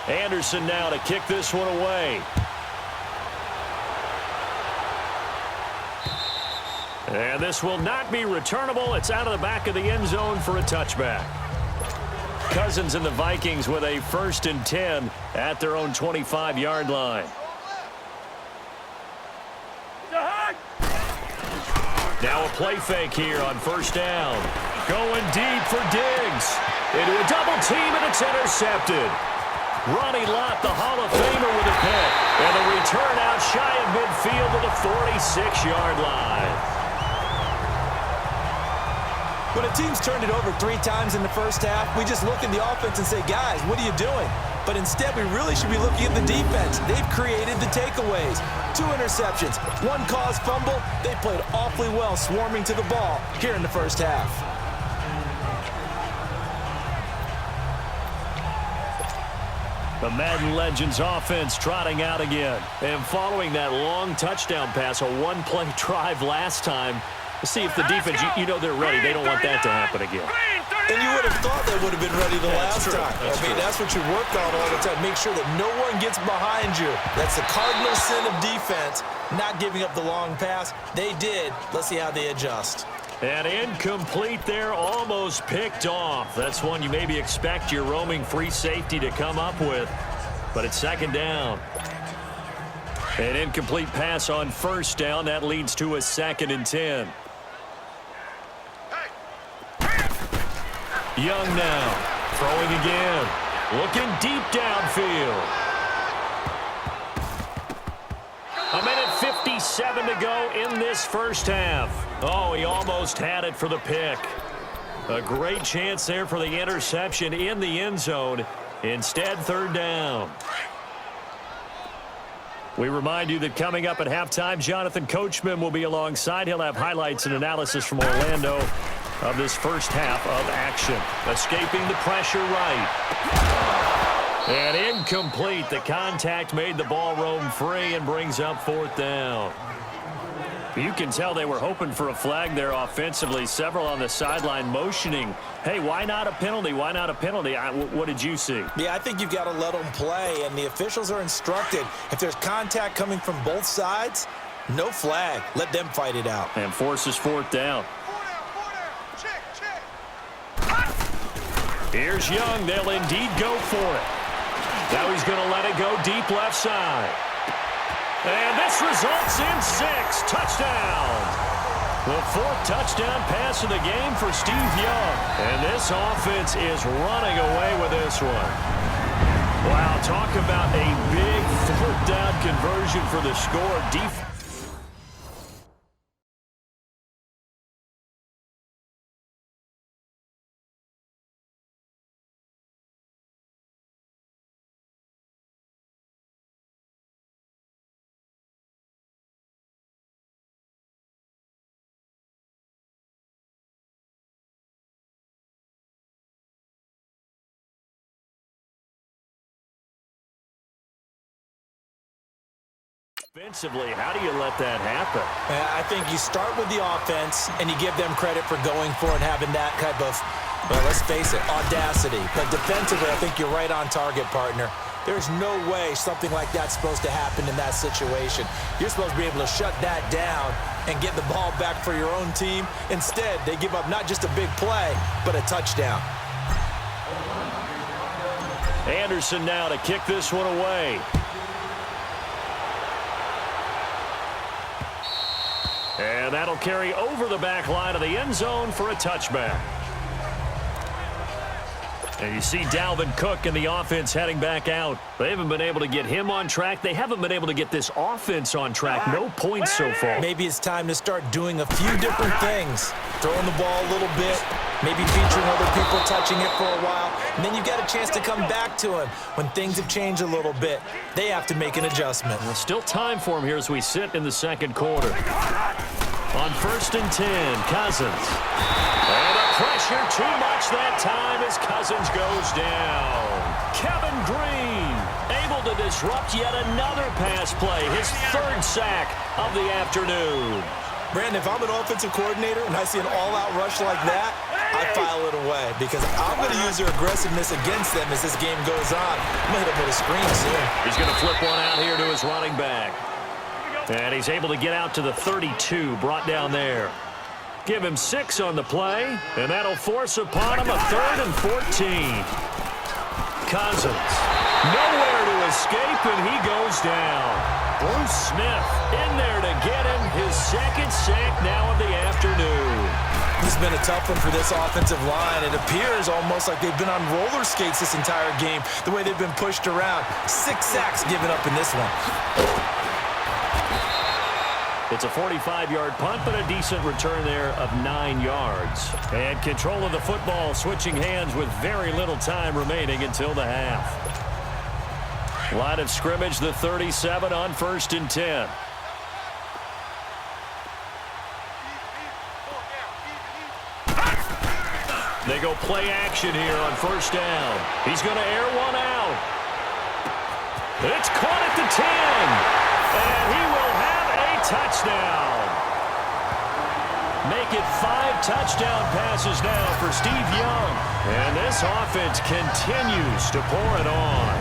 Anderson now to kick this one away. And this will not be returnable. It's out of the back of the end zone for a touchback. Cousins and the Vikings with a 1st and 10 at their own 25-yard line. Now a play fake here on 1st down. Going deep for Diggs. Into a double team, and it's intercepted. Ronnie Lott, the Hall of Famer, with a pick. And the return out shy of midfield to the 46-yard line. When a team's turned it over 3 times in the first half, we just look at the offense and say, guys, what are you doing? But instead, we really should be looking at the defense. They've created the takeaways. 2 interceptions, 1 caused fumble. They played awfully well swarming to the ball here in the first half. The Madden Legends offense trotting out again. And following that long touchdown pass, a 1-play drive last time, to see if the defense, you know they're ready. They don't want that to happen again. And you would have thought they would have been ready the last time. That's what you work on all the time. Make sure that no one gets behind you. That's the cardinal sin of defense, not giving up the long pass. They did. Let's see how they adjust. And incomplete there, almost picked off. That's one you maybe expect your roaming free safety to come up with. But it's 2nd down. An incomplete pass on 1st down. That leads to a 2nd and 10. Young now, throwing again, looking deep downfield. 1:57 to go in this first half. Oh, he almost had it for the pick. A great chance there for the interception in the end zone. Instead, 3rd down. We remind you that coming up at halftime, Jonathan Coachman will be alongside. He'll have highlights and analysis from Orlando of this first half of action. Escaping the pressure right. And incomplete. The contact made the ball roam free and brings up 4th down. You can tell they were hoping for a flag there offensively. Several on the sideline motioning, hey, why not a penalty? Why not a penalty? What did you see? Yeah, I think you've got to let them play, and the officials are instructed. If there's contact coming from both sides, no flag. Let them fight it out. And forces 4th down. Here's Young. They'll indeed go for it. Now he's going to let it go deep left side. And this results in 6. Touchdown. The 4th touchdown pass of the game for Steve Young. And this offense is running away with this one. Wow, talk about a big 4th down conversion for the score. Defensively, how do you let that happen? I think you start with the offense, and you give them credit for going for it and having that type of, well, let's face it, audacity. But defensively, I think you're right on target, partner. There's no way something like that's supposed to happen in that situation. You're supposed to be able to shut that down and get the ball back for your own team. Instead, they give up not just a big play, but a touchdown. Anderson now to kick this one away. And that'll carry over the back line of the end zone for a touchback. And you see Dalvin Cook and the offense heading back out. They haven't been able to get him on track. They haven't been able to get this offense on track. No points so far. Maybe it's time to start doing a few different things. Throwing the ball a little bit, maybe featuring other people touching it for a while, and then you've got a chance to come back to him when things have changed a little bit. They have to make an adjustment. Well, still time for him here as we sit in the second quarter. On 1st and 10, Cousins. And a pressure too much that time as Cousins goes down. Kevin Green able to disrupt yet another pass play. His 3rd sack of the afternoon. Brandon, if I'm an offensive coordinator and I see an all-out rush like that, I file it away because I'm going to use their aggressiveness against them as this game goes on. I'm going to hit him with a screen soon. He's going to flip one out here to his running back. And he's able to get out to the 32, brought down there. Give him 6 on the play, and that'll force upon him a 3rd and 14. Cousins, nowhere to escape, and he goes down. Bruce Smith in there to get him his 2nd sack now of the afternoon. This has been a tough one for this offensive line. It appears almost like they've been on roller skates this entire game, the way they've been pushed around. 6 sacks given up in this one. It's a 45-yard punt, but a decent return there of 9 yards. And control of the football switching hands with very little time remaining until the half. Line of scrimmage, the 37 on 1st and 10. They go play action here on 1st down. He's going to air one out. It's caught at the 10. And he will have a touchdown. Make it 5 touchdown passes now for Steve Young. And this offense continues to pour it on.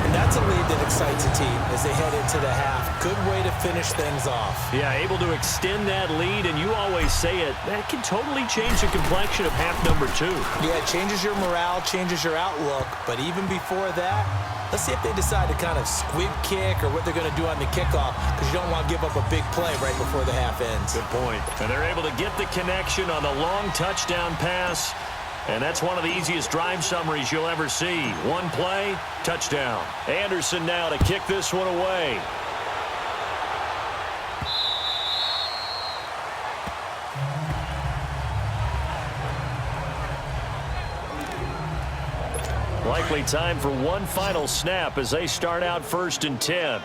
And that's a lead that excites a team as they head into the half. Good way to finish things off. Yeah, able to extend that lead, and you always say it, that can totally change the complexion of half number 2. Yeah, it changes your morale, changes your outlook. But even before that, let's see if they decide to kind of squib kick or what they're going to do on the kickoff, because you don't want to give up a big play right before the half ends. Good point. And they're able to get the connection on the long touchdown pass. And that's one of the easiest drive summaries you'll ever see. One play, touchdown. Anderson now to kick this one away. Likely time for one final snap as they start out 1st and 10.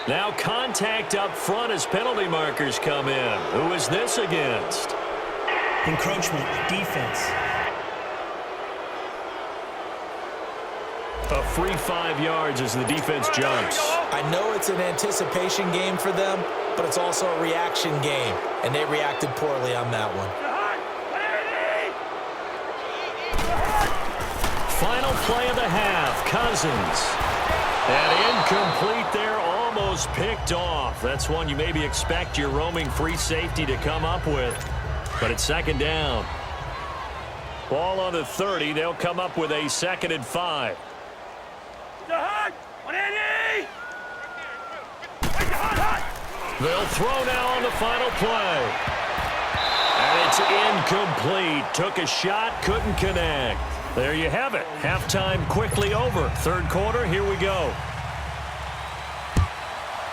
Now contact up front as penalty markers come in. Who is this against? Encroachment, defense. A free 5 yards as the defense jumps. I know it's an anticipation game for them, but it's also a reaction game, and they reacted poorly on that one. Final play of the half, Cousins. And incomplete there, almost picked off. That's one you maybe expect your roaming free safety to come up with. But it's 2nd down. Ball on the 30. They'll come up with a 2nd and 5. They'll throw now on the final play. And it's incomplete. Took a shot, couldn't connect. There you have it. Halftime quickly over. 3rd quarter, here we go.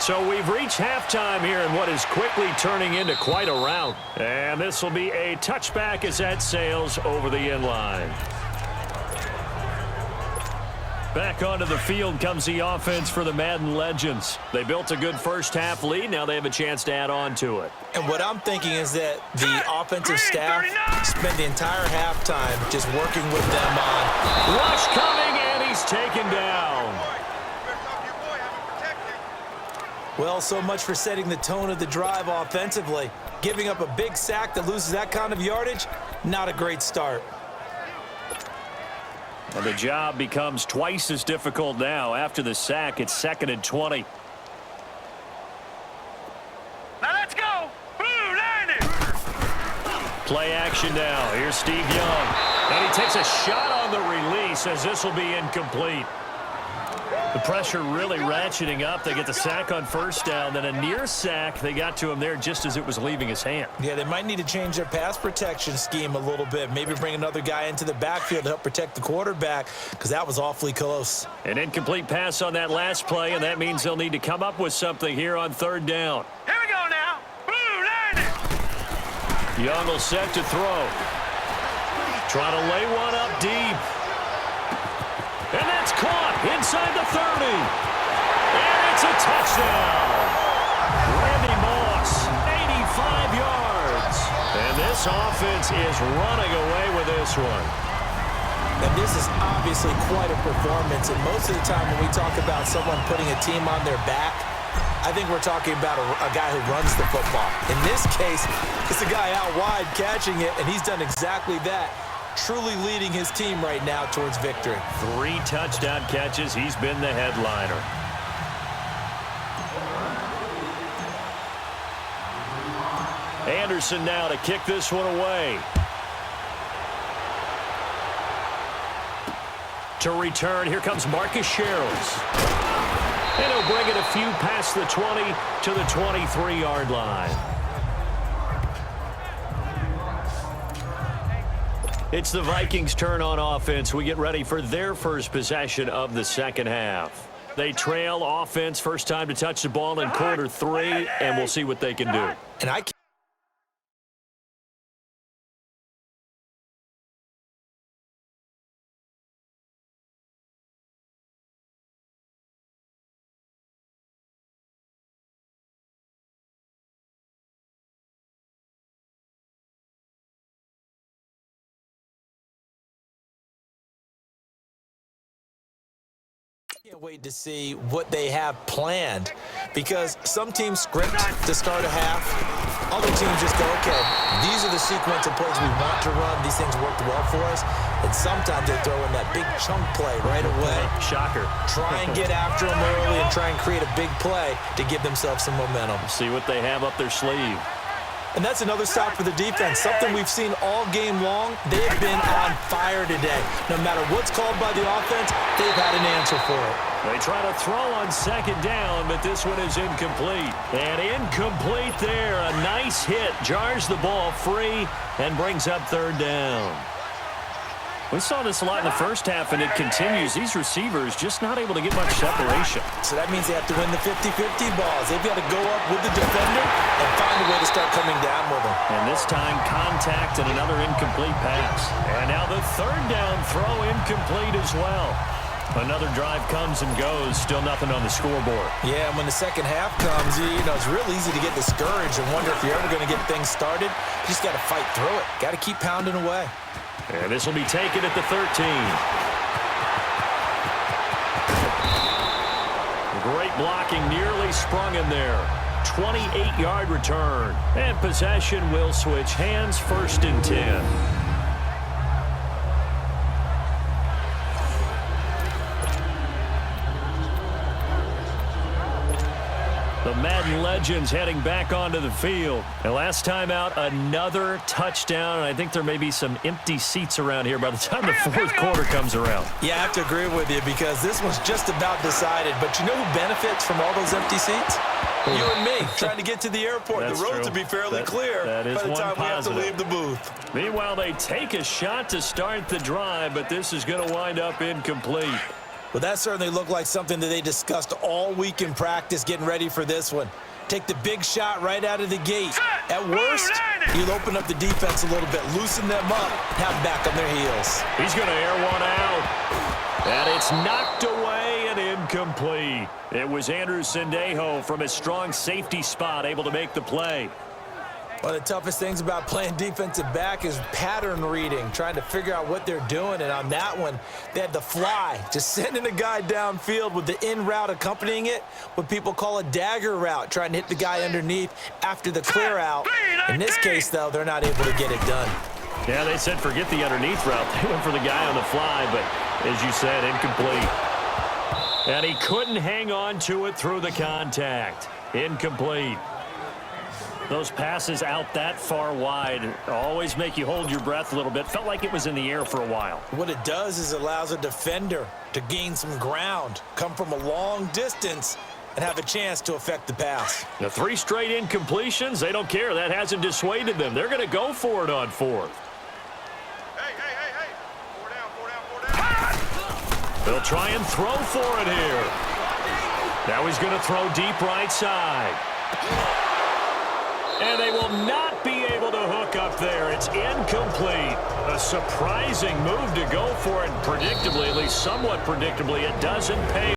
So we've reached halftime here in what is quickly turning into quite a rout. And this will be a touchback as that sails over the end line. Back onto the field comes the offense for the Madden Legends. They built a good first half lead. Now they have a chance to add on to it. And what I'm thinking is that the offensive staff spent the entire halftime just working with them on. Rush coming, and he's taken down. Well, so much for setting the tone of the drive offensively. Giving up a big sack that loses that kind of yardage, not a great start. And the job becomes twice as difficult now. After the sack, it's 2nd and 20. Now let's go. Blue line it. Play action now. Here's Steve Young. And he takes a shot on the release as this will be incomplete. The pressure really ratcheting up. They get the sack on 1st down. Then a near sack. They got to him there just as it was leaving his hand. Yeah, they might need to change their pass protection scheme a little bit. Maybe bring another guy into the backfield to help protect the quarterback, because that was awfully close. An incomplete pass on that last play, and that means they'll need to come up with something here on 3rd down. Here we go now. Blue line it. Young will set to throw. Trying to lay one up deep. And that's caught inside the 30. It's a touchdown. Randy Moss, 85 yards. And this offense is running away with this one. And this is obviously quite a performance. And most of the time when we talk about someone putting a team on their back, I think we're talking about a guy who runs the football. In this case, it's a guy out wide catching it, and he's done exactly that, truly leading his team right now towards victory. 3 touchdown catches. He's been the headliner. Anderson now to kick this one away. To return, here comes Marcus Sherrills. And he'll bring it a few past the 20 to the 23-yard line. It's the Vikings' turn on offense. We get ready for their first possession of the second half. They trail offense, first time to touch the ball in quarter 3, and we'll see what they can do. And I can't wait to see what they have planned, because some teams script to start a half. Other teams just go, okay, these are the sequence of plays we want to run. These things worked well for us. And sometimes they throw in that big chunk play right away. Shocker. Try and get after them early and try and create a big play to give themselves some momentum. See what they have up their sleeve. And that's another stop for the defense, something we've seen all game long. They have been on fire today. No matter what's called by the offense, they've had an answer for it. They try to throw on second down, but this one is incomplete. And incomplete there. A nice hit. Jars the ball free and brings up third down. We saw this a lot in the first half, and it continues. These receivers just not able to get much separation. So that means they have to win the 50-50 balls. They've got to go up with the defender and find a way to start coming down with them. And this time, contact and another incomplete pass. And now the third down throw incomplete as well. Another drive comes and goes. Still nothing on the scoreboard. Yeah, and when the second half comes, you know, it's real easy to get discouraged and wonder if you're ever going to get things started. You just got to fight through it. Got to keep pounding away. And this will be taken at the 13. Great blocking, nearly sprung in there. 28-yard return. And possession will switch hands, 1st and 10. The Madden legends heading back onto the field. And last time out, another touchdown. And I think there may be some empty seats around here by the time the 4th quarter comes around. Yeah, I have to agree with you, because this one's just about decided. But you know who benefits from all those empty seats? You and me, trying to get to the airport. That's the roads true. will be fairly clear that is by the time we have to positive. leave the booth. Meanwhile, they take a shot to start the drive, but this is going to wind up incomplete. Well, that certainly looked like something that they discussed all week in practice, getting ready for this one. Take the big shot right out of the gate. At worst, you'll open up the defense a little bit, loosen them up, have them back on their heels. He's going to air one out. And it's knocked away and incomplete. It was Andrew Sendejo from his strong safety spot able to make the play. One of the toughest things about playing defensive back is pattern reading, trying to figure out what they're doing. And on that one, they had the fly, just sending a guy downfield with the in route accompanying it, what people call a dagger route, trying to hit the guy underneath after the clear out. In this case, though, they're not able to get it done. Yeah, they said forget the underneath route. They went for the guy on the fly, but as you said, incomplete. And he couldn't hang on to it through the contact. Incomplete. Those passes out that far wide always make you hold your breath a little bit. Felt like it was in the air for a while. What it does is it allows a defender to gain some ground, come from a long distance, and have a chance to affect the pass. The 3 straight incompletions, they don't care. That hasn't dissuaded them. They're going to go for it on 4th. Hey. 4 down. They'll try and throw for it here. Now he's going to throw deep right side. And they will not be able to hook up there. It's incomplete. A surprising move to go for it. Predictably, at least somewhat predictably, it doesn't pay.